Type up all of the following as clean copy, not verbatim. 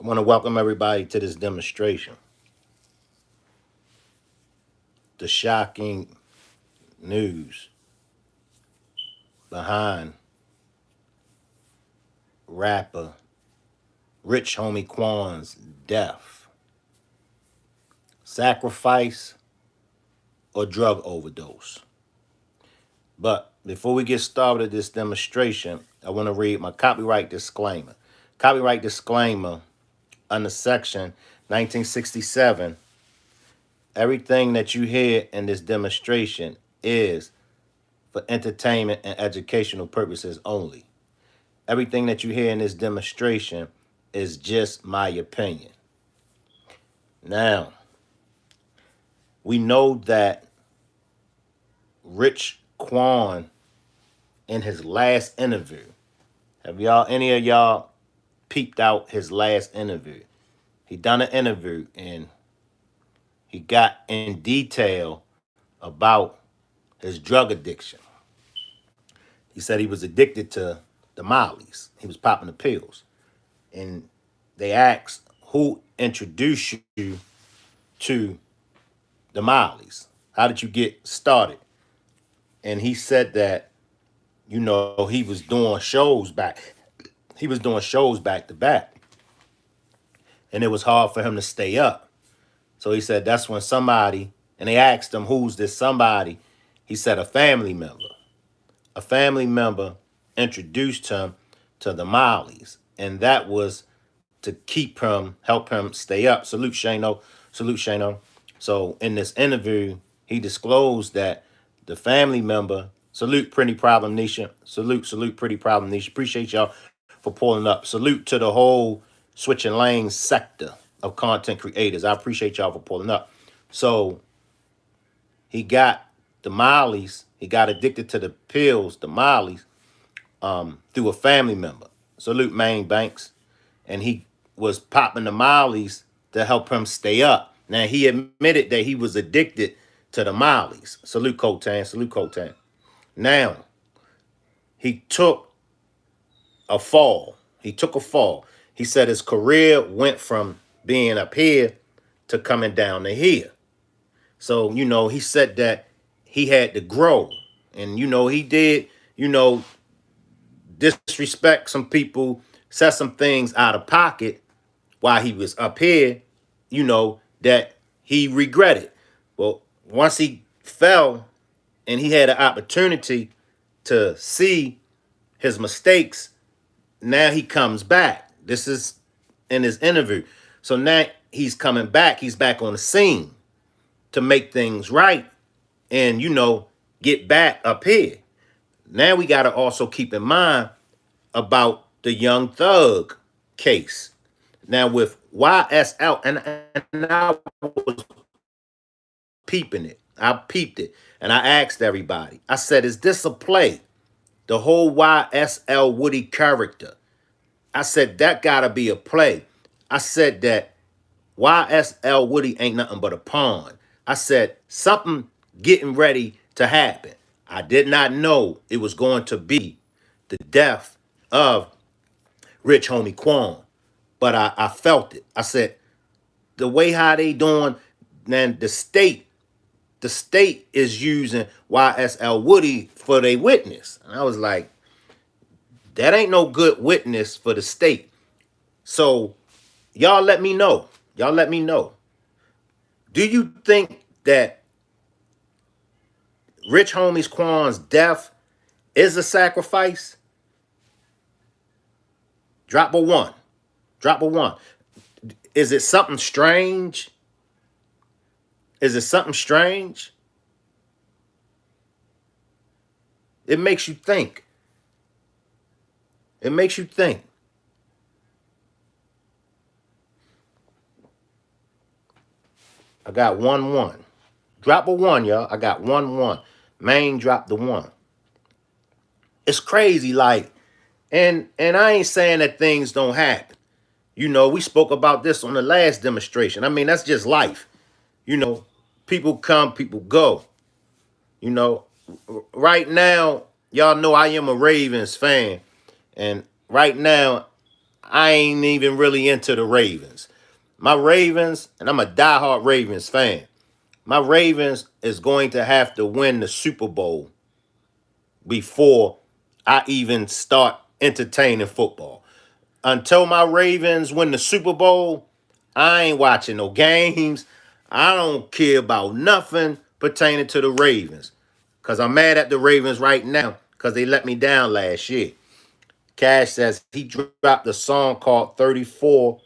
I want to welcome everybody to this demonstration. The shocking news behind rapper Rich Homie Quan's death. Sacrifice or drug overdose. But before we get started with this demonstration, I want to read my copyright disclaimer. Copyright disclaimer under section 1967. Everything that you hear in this demonstration is for entertainment and educational purposes only. Everything that you hear in this demonstration is just my opinion. Now, we know that Rich Quan, in his last interview, have any of y'all peeped out his last interview? He done an interview and he got in detail about his drug addiction. He said he was addicted to the mollies. He was popping the pills. And they asked, who introduced you to the mollies? How did you get started? And he said that, he was doing shows back. He was doing shows back to back. And it was hard for him to stay up. So he said that's when somebody, and they asked him, who's this somebody? He said a family member. A family member introduced him to the mollies. And that was to help him stay up. Salute Shano. Salute Shano. So in this interview, he disclosed that the family member, salute Pretty Problem Nisha. Salute Pretty Problem Nisha. Appreciate y'all for pulling up. Salute to the whole switching lanes sector of content creators. I appreciate y'all for pulling up. So he got the mollies. He got addicted to the pills, the mollies, through a family member. Salute Main Banks. And he was popping the mollies to help him stay up. Now, he admitted that he was addicted to the mollies. Salute Cotan. Salute Cotan. Now, he took a fall. He took a fall. He said his career went from being up here to coming down to here. So, he said that he had to grow. And, he did, disrespect some people, said some things out of pocket while he was up here, that he regretted. Well, once he fell and he had an opportunity to see his mistakes, now he comes back. This is in his interview. So now he's coming back. He's back on the scene to make things right and, get back up here. Now we got to also keep in mind about the Young Thug case. Now with YSL, and I was peeping it. I peeped it. And I asked everybody. I said, is this a play? The whole YSL Woody character. I said, that gotta be a play. I said that YSL Woody ain't nothing but a pawn. I said, something getting ready to happen. I did not know it was going to be the death of Rich Homie Quan. But I felt it. I said, the way how they doing, then the state is using YSL Woody for their witness. And I was like, that ain't no good witness for the state. So y'all let me know. Y'all let me know. Do you think that Rich Homie Quan's death is a sacrifice? Drop a one. Drop a one. Is it something strange? Is it something strange? It makes you think. It makes you think. I got 1-1. Drop a one, y'all. I got 1-1. Main dropped the one. It's crazy, like, and I ain't saying that things don't happen. We spoke about this on the last demonstration. I mean, that's just life. People come, people go. Right now, y'all know I am a Ravens fan. And right now, I ain't even really into the Ravens. My Ravens, and I'm a diehard Ravens fan. My Ravens is going to have to win the Super Bowl before I even start entertaining football. Until my Ravens win the Super Bowl, I ain't watching no games. I don't care about nothing pertaining to the Ravens. Because I'm mad at the Ravens right now because they let me down last year. Cash says he dropped a song called 34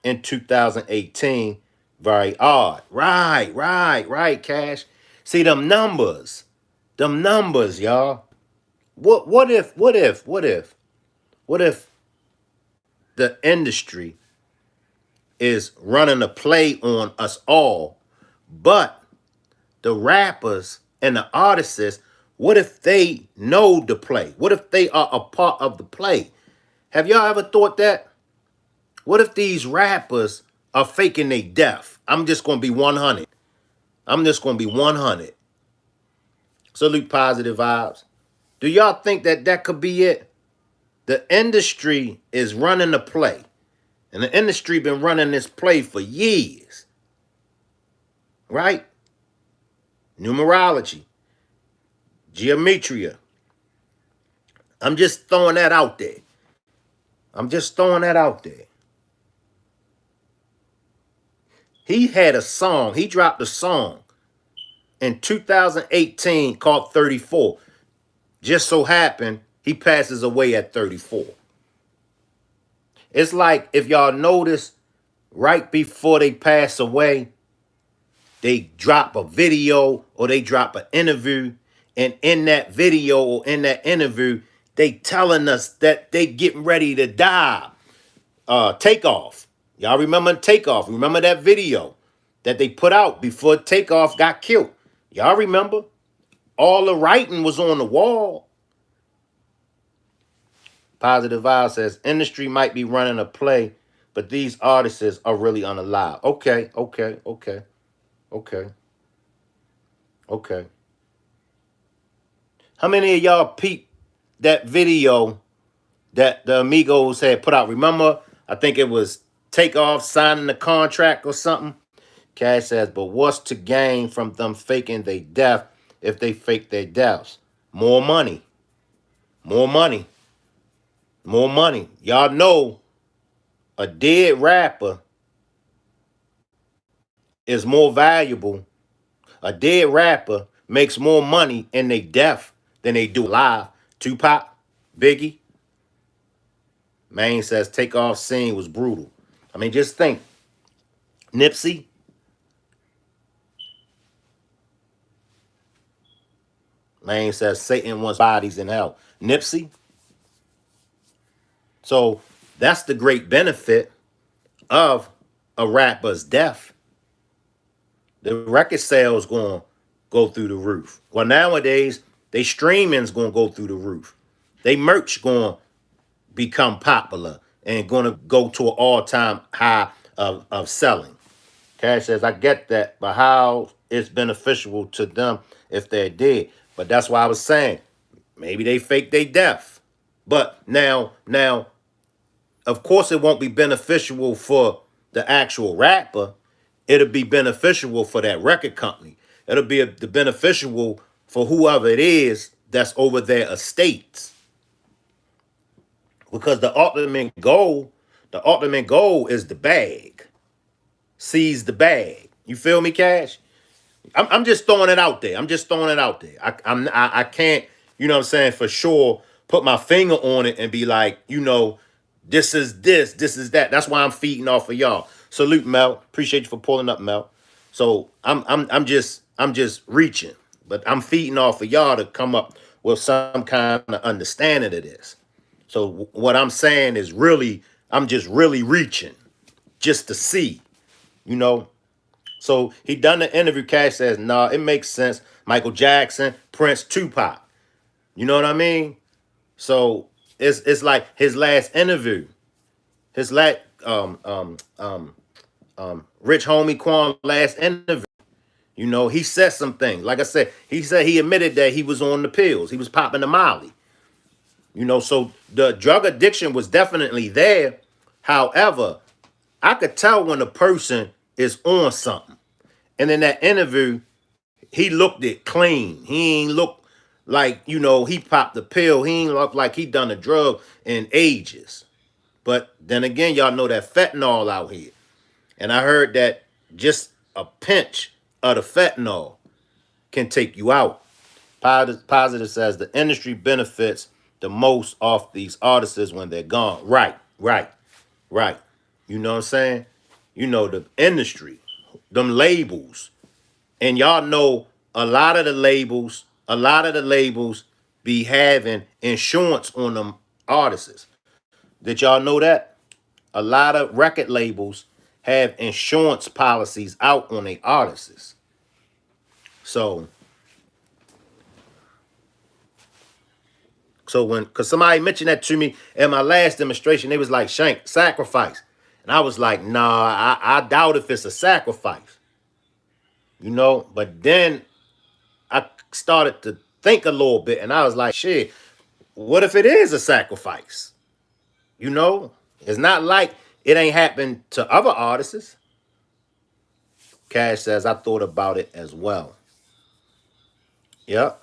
in 2018. Very odd. Right, Cash. See them numbers, y'all. What if the industry is running a play on us all, but the rappers and the artists, what if they know the play? What if they are a part of the play? Have y'all ever thought that? What if these rappers are faking their death? I'm just going to be 100. I'm just going to be 100. Salute positive vibes. Do y'all think that that could be it? The industry is running the play. And the industry been running this play for years. Right? Numerology. Geometria. I'm just throwing that out there. I'm just throwing that out there. He had a song. He dropped a song in 2018 called 34. Just so happened he passes away at 34. It's like if y'all notice, right before they pass away, they drop a video or they drop an interview. And in that video or in that interview, they telling us that they getting ready to die. Takeoff. Y'all remember Takeoff? Remember that video that they put out before Takeoff got killed? Y'all remember? All the writing was on the wall. Positive Vibe says, industry might be running a play, but these artists are really unalive. Okay. How many of y'all peeped that video that the Amigos had put out? Remember, I think it was Takeoff signing the contract or something. Cash says, but what's to gain from them faking their death if they fake their deaths? More money. More money. More money. Y'all know a dead rapper is more valuable. A dead rapper makes more money in their death than they do live. Tupac, Biggie. Maine says Takeoff scene was brutal. I mean, just think. Nipsey. Maine says Satan wants bodies in hell. Nipsey. So that's the great benefit of a rapper's death. The record sales going to go through the roof. Well, nowadays, they streaming's going to go through the roof. They merch going to become popular and going to go to an all-time high of selling. Cash says, I get that, but how it's beneficial to them if they're dead. But that's why I was saying, maybe they fake their death. But now, of course, it won't be beneficial for the actual rapper. It'll be beneficial for that record company. It'll be the beneficial for whoever it is that's over their estates. Because the ultimate goal is the bag. Seize the bag. You feel me, Cash? I'm just throwing it out there. I can't, you know what I'm saying, for sure, put my finger on it and be like, this is that. That's why I'm feeding off of y'all. Salute, Mel. Appreciate you for pulling up, Mel. So I'm just reaching, but I'm feeding off of y'all to come up with some kind of understanding of this. So what I'm saying is I'm just really reaching just to see, you know. So he done the interview. Cash says, nah, it makes sense. Michael Jackson, Prince, Tupac. You know what I mean? So it's like his last interview. His last Rich Homie Quan last interview. He said some things. Like I said, he said he admitted that he was on the pills. He was popping the Molly. So the drug addiction was definitely there. However, I could tell when a person is on something. And in that interview, he looked it clean. He ain't look like, he popped the pill. He ain't look like he done a drug in ages. But then again, y'all know that fentanyl out here. And I heard that just a pinch of the fentanyl can take you out. Positive says the industry benefits the most off these artists when they're gone. Right, right, right. You know what I'm saying? The industry, them labels. And y'all know a lot of the labels be having insurance on them artists. Did y'all know that? A lot of record labels have insurance policies out on their artists. So cause somebody mentioned that to me at my last demonstration, they was like, Shank, sacrifice. And I was like, nah, I doubt if it's a sacrifice. But then I started to think a little bit and I was like, shit, what if it is a sacrifice? It's not like it ain't happened to other artists. Cash says, I thought about it as well. Yep.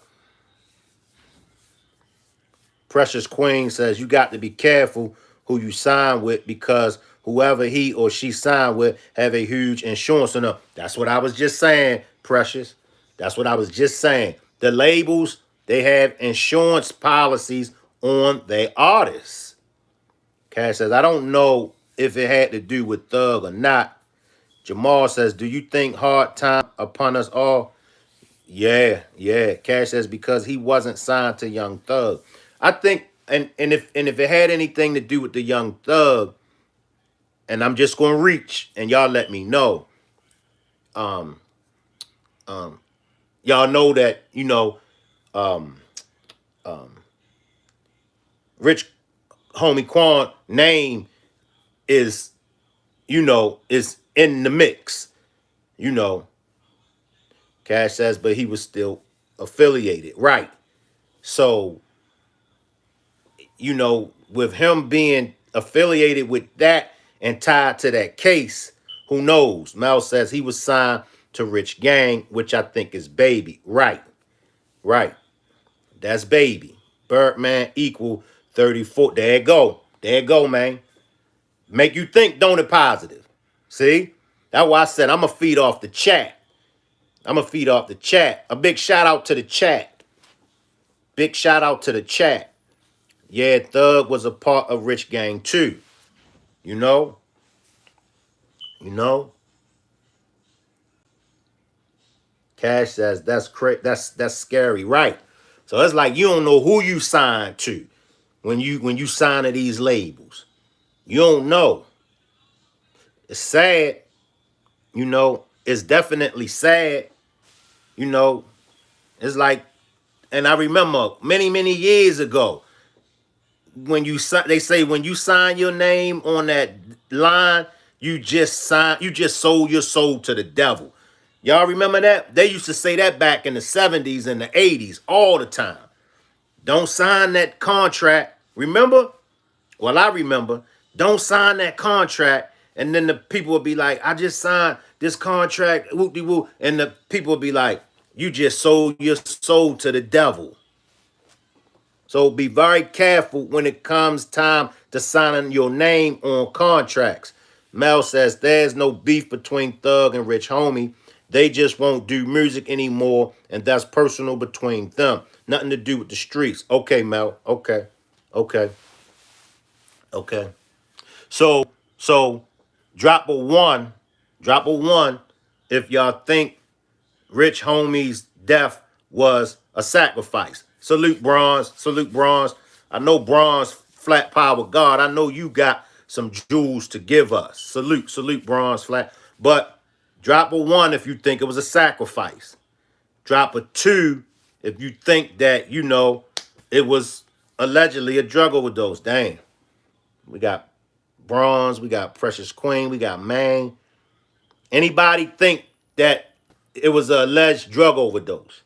Precious Queen says, you got to be careful who you sign with because whoever he or she signed with have a huge insurance on them. That's what I was just saying, Precious. That's what I was just saying. The labels, they have insurance policies on their artists. Cash says, I don't know if it had to do with Thug or not. Jamal says, do you think hard time upon us all? Yeah, yeah. Cash says because he wasn't signed to Young Thug. I think, and if it had anything to do with the Young Thug, and I'm just gonna reach, and y'all let me know. Um, y'all know that um, um, Rich Homie Quan name is is in the mix. You know, Cash says, but he was still affiliated, right? So with him being affiliated with that and tied to that case, who knows? Mel says he was signed to Rich Gang, which I think is Baby. Right, right. That's Baby. Birdman equal 34. There you go. There you go, man. Make you think, don't it, positive? See? That's why I said I'm going to feed off the chat. I'm going to feed off the chat. A big shout out to the chat. Big shout out to the chat. Yeah, Thug was a part of Rich Gang too. You know? You know? Cash says that's scary, right? So it's like you don't know who you signed to when you sign to these labels. You don't know. It's sad, it's definitely sad, you know. It's like, and I remember many, many years ago, they say when you sign your name on that line, you just sold your soul to the devil. Y'all remember that? They used to say that back in the 70s and the 80s all the time. Don't sign that contract. Remember? Well, I remember. Don't sign that contract. And then the people would be like, I just signed this contract, whoop-de-whoop. And the people would be like, you just sold your soul to the devil. So be very careful when it comes time to signing your name on contracts. Mel says there's no beef between Thug and Rich Homie. They just won't do music anymore, and that's personal between them. Nothing to do with the streets. Okay, Mel. Okay. Okay. Okay. So drop a one. Drop a one if y'all think Rich Homie's death was a sacrifice. Salute Bronze. Salute Bronze. I know Bronze, flat power God. I know you got some jewels to give us. Salute Bronze flat. But drop a one if you think it was a sacrifice. Drop a two if you think that, it was allegedly a drug overdose. Dang. We got Bronze. We got Precious Queen. We got Mang. Anybody think that it was an alleged drug overdose?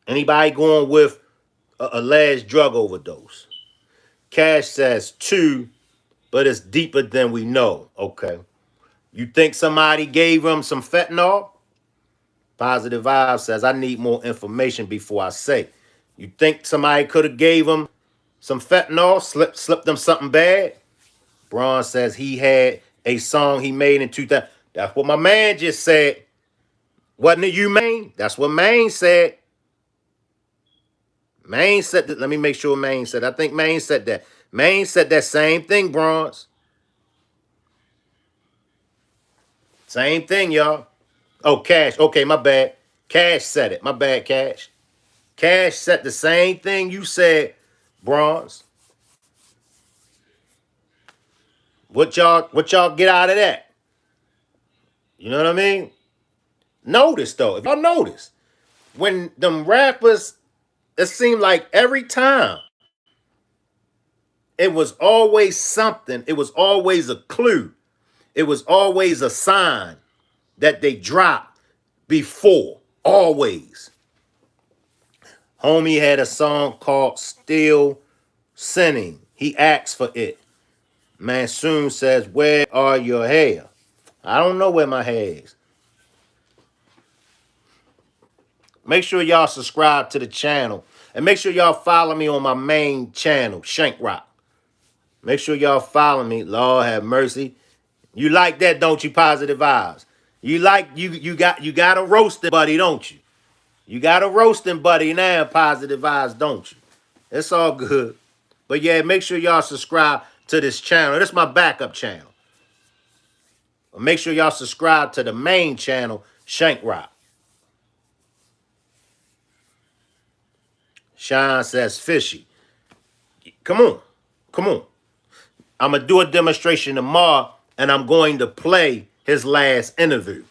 Anybody going with alleged drug overdose. Cash says 2, but it's deeper than we know. Okay. You think somebody gave him some fentanyl? Positive Vibe says, I need more information before I say. You think somebody could have gave him some fentanyl, slipped them something bad? Braun says he had a song he made in 2000. That's what my man just said. Wasn't it you, Maine? That's what Maine said. Maine said that. Let me make sure Maine said. I think Maine said that. Maine said that same thing, Bronze. Same thing, y'all. Oh, Cash. Okay, my bad. Cash said it. My bad, Cash. Cash said the same thing you said, Bronze. What y'all get out of that? You know what I mean? Notice though, if y'all notice, when them rappers, it seemed like every time it was always something, it was always a clue, it was always a sign that they dropped before. Always. Homie had a song called Still Sinning. He asked for it. Mansoon says, where are your hair? I don't know where my hair is. Make sure y'all subscribe to the channel. And make sure y'all follow me on my main channel, Shank Rock. Make sure y'all follow me. Lord have mercy. You like that, don't you? Positive Vibes. You like you got a roasting buddy, don't you? You got a roasting buddy now, Positive Vibes, don't you? It's all good. But yeah, make sure y'all subscribe to this channel. This is my backup channel. Make sure y'all subscribe to the main channel, Shank Rock. Sean says fishy. Come on. Come on. I'm going to do a demonstration tomorrow, and I'm going to play his last interview.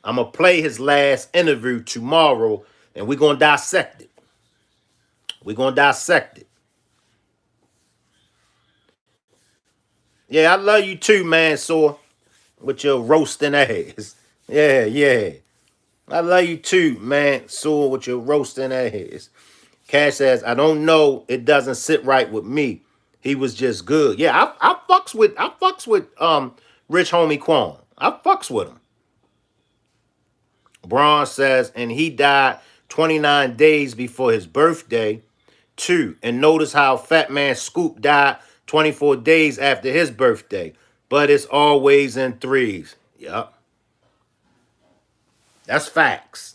I'm going to play his last interview tomorrow, and we're going to dissect it. We're going to dissect it. Yeah, I love you too, man, so with your roasting ass. Yeah, yeah. I love you too, man, so with your roasting ass. Cash says, I don't know, it doesn't sit right with me. He was just good. Yeah, I fucks with Rich Homie Quan. I fucks with him. Braun says, and he died 29 days before his birthday, too. And notice how Fat Man Scoop died 24 days after his birthday. But it's always in threes. Yup. That's facts.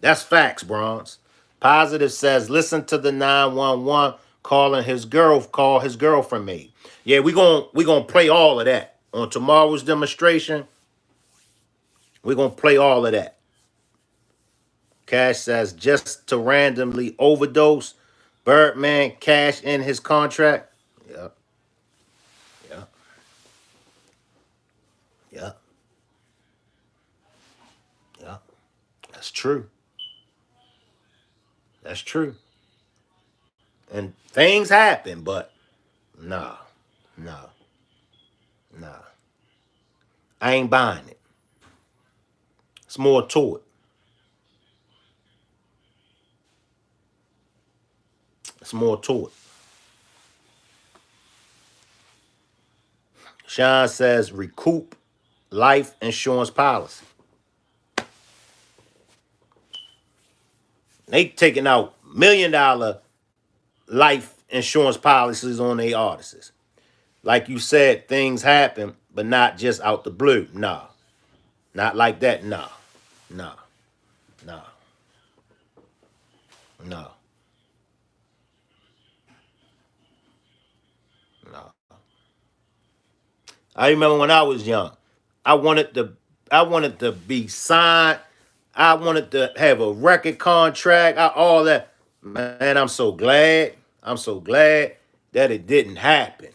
That's facts, Bronze. Positive says, listen to the 911 calling call his girlfriend me. Yeah, we gonna play all of that. On tomorrow's demonstration, we're gonna play all of that. Cash says, just to randomly overdose, Birdman cash in his contract. Yep. Yep. Yep. Yep. That's true. That's true. And things happen, but nah, nah, nah. I ain't buying it. It's more to it. It's more to it. Sean says recoup life insurance policy. They taking out $1 million life insurance policies on their artists. Like you said, things happen, but not just out the blue. Nah. Not like that. Nah. Nah. Nah. Nah. Nah. I remember when I was young, I wanted to be signed. I wanted to have a record contract, all that. Man, I'm so glad. I'm so glad that it didn't happen.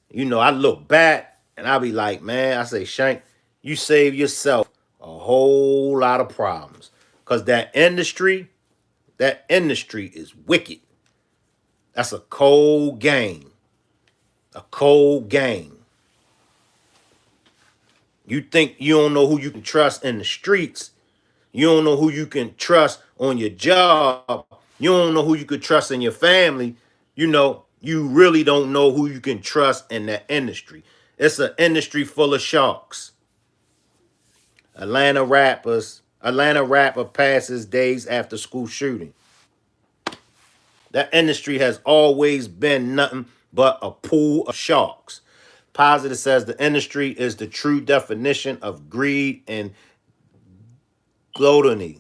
You know, I look back and I be like, man, I say, Shank, you save yourself a whole lot of problems. Because that industry is wicked. That's a cold game. A cold game. You think you don't know who you can trust in the streets. You don't know who you can trust on your job. You don't know who you could trust in your family. You really don't know who you can trust in that industry. It's an industry full of sharks. Atlanta rapper passes days after school shooting. That industry has always been nothing but a pool of sharks. Positive says the industry is the true definition of greed and gluttony.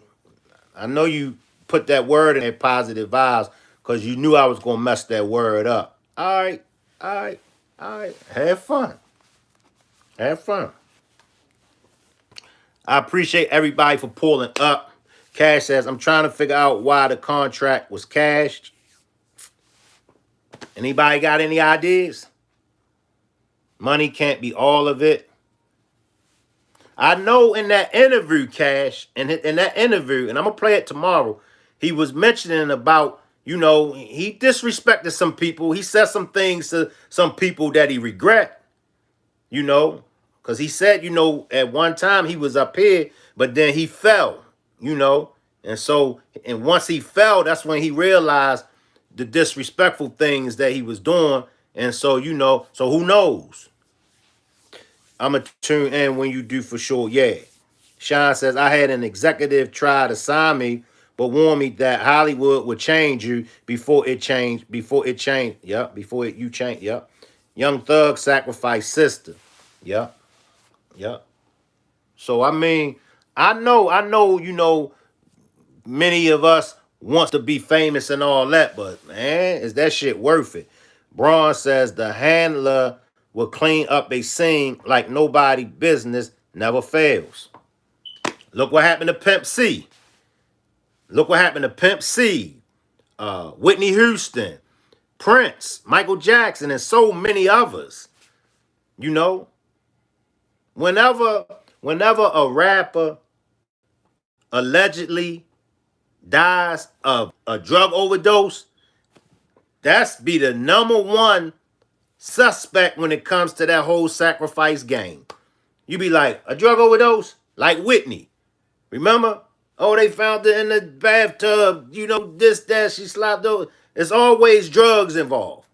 I know you put that word in there, positive vibes, because you knew I was going to mess that word up. All right, all right, all right. Have fun. Have fun. I appreciate everybody for pulling up. Cash says, I'm trying to figure out why the contract was cashed. Anybody got any ideas? Money can't be all of it. I know in that interview, Cash, in that interview, and I'm going to play it tomorrow, he was mentioning about, he disrespected some people. He said some things to some people that he regret, because he said, at one time he was up here, but then he fell, and once he fell, that's when he realized the disrespectful things that he was doing. And so, so who knows? I'm going to tune in when you do for sure. Yeah. Sean says, I had an executive try to sign me, but warn me that Hollywood would change you before it changed. Yep. You change. Yep. Young Thug sacrificed sister. Yep. Yep. So, I mean, I know, many of us wants to be famous and all that, but man, is that shit worth it? Braun says the handler will clean up a scene like nobody business, never fails. Look what happened to Pimp C. Whitney Houston, Prince, Michael Jackson, and so many others. Whenever a rapper allegedly dies of a drug overdose, that's be the number one suspect when it comes to that whole sacrifice game. You be like, a drug overdose? Like Whitney. Remember? Oh, they found her in the bathtub. This, that, she slapped over. There's always drugs involved.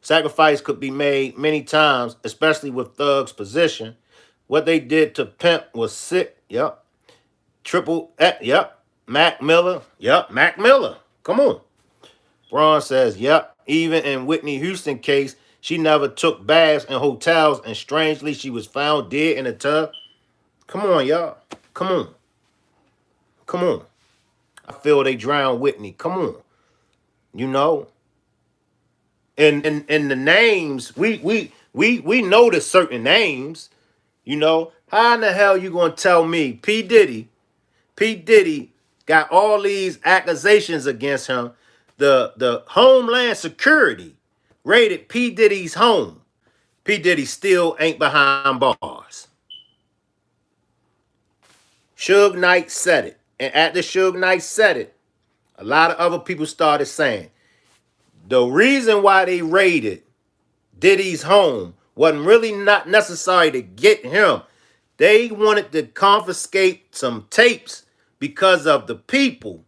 Sacrifice could be made many times, especially with Thug's position. What they did to Pimp was sick. Yep. Yep. Mac Miller. Yep. Mac Miller. Come on. Braun says, yep. Even in Whitney Houston case, she never took baths in hotels, and strangely, she was found dead in a tub. Come on, y'all. Come on. I feel they drowned Whitney. Come on. And the names, we know the certain names. How in the hell you gonna tell me P. Diddy got all these accusations against him? The Homeland Security raided P. Diddy's home. P. Diddy still ain't behind bars. Suge Knight said it. And after Suge Knight said it, a lot of other people started saying the reason why they raided Diddy's home wasn't really not necessary to get him. They wanted to confiscate some tapes because of the people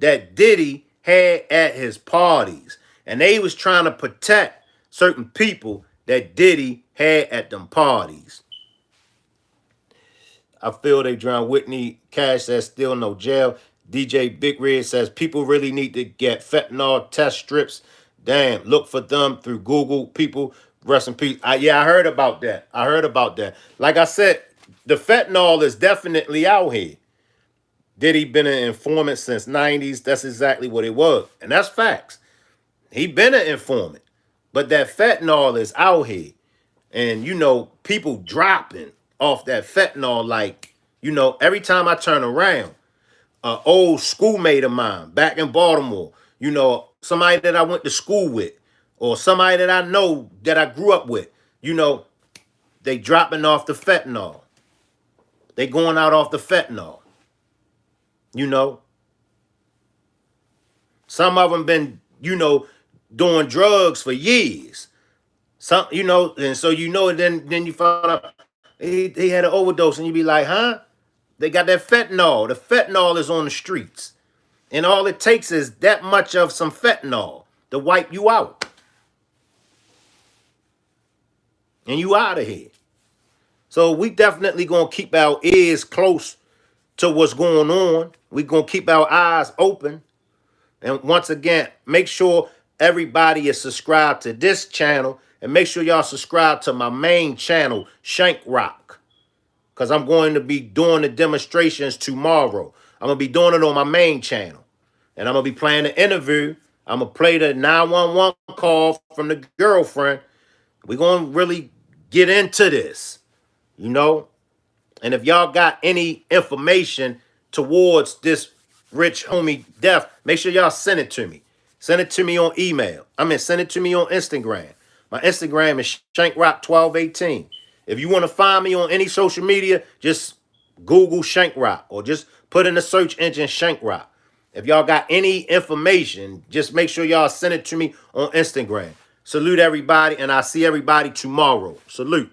that Diddy had at his parties. And they was trying to protect certain people that Diddy had at them parties. I feel they drowned Whitney. Cash says still no jail. DJ Big Red says people really need to get fentanyl test strips. Damn, look for them through Google. People, rest in peace. I heard about that. Like I said, the fentanyl is definitely out here. Diddy been an informant since 90s? That's exactly what it was. And that's facts. He been an informant. But that fentanyl is out here. And, people dropping off that fentanyl like, every time I turn around, an old schoolmate of mine back in Baltimore, somebody that I went to school with, or somebody that I know that I grew up with, they dropping off the fentanyl. They going out off the fentanyl. Some of them been, doing drugs for years. Some, and so then you find out he had an overdose, and you be like, huh? They got that fentanyl. The fentanyl is on the streets. And all it takes is that much of some fentanyl to wipe you out. And you out of here. So we definitely going to keep our ears close to what's going on. We going to keep our eyes open. And once again, make sure everybody is subscribed to this channel. And make sure y'all subscribe to my main channel, Shank Rock. Because I'm going to be doing the demonstrations tomorrow. I'm going to be doing it on my main channel. And I'm going to be playing the interview. I'm going to play the 911 call from the girlfriend. We're going to really get into this, you know. And if y'all got any information towards this rich homie death, make sure y'all send it to me. Send it to me on email. Send it to me on Instagram. My Instagram is ShankRock1218. If you want to find me on any social media, just Google Shankrock or just put in the search engine Shankrock. If y'all got any information, just make sure y'all send it to me on Instagram. Salute everybody, and I'll see everybody tomorrow. Salute.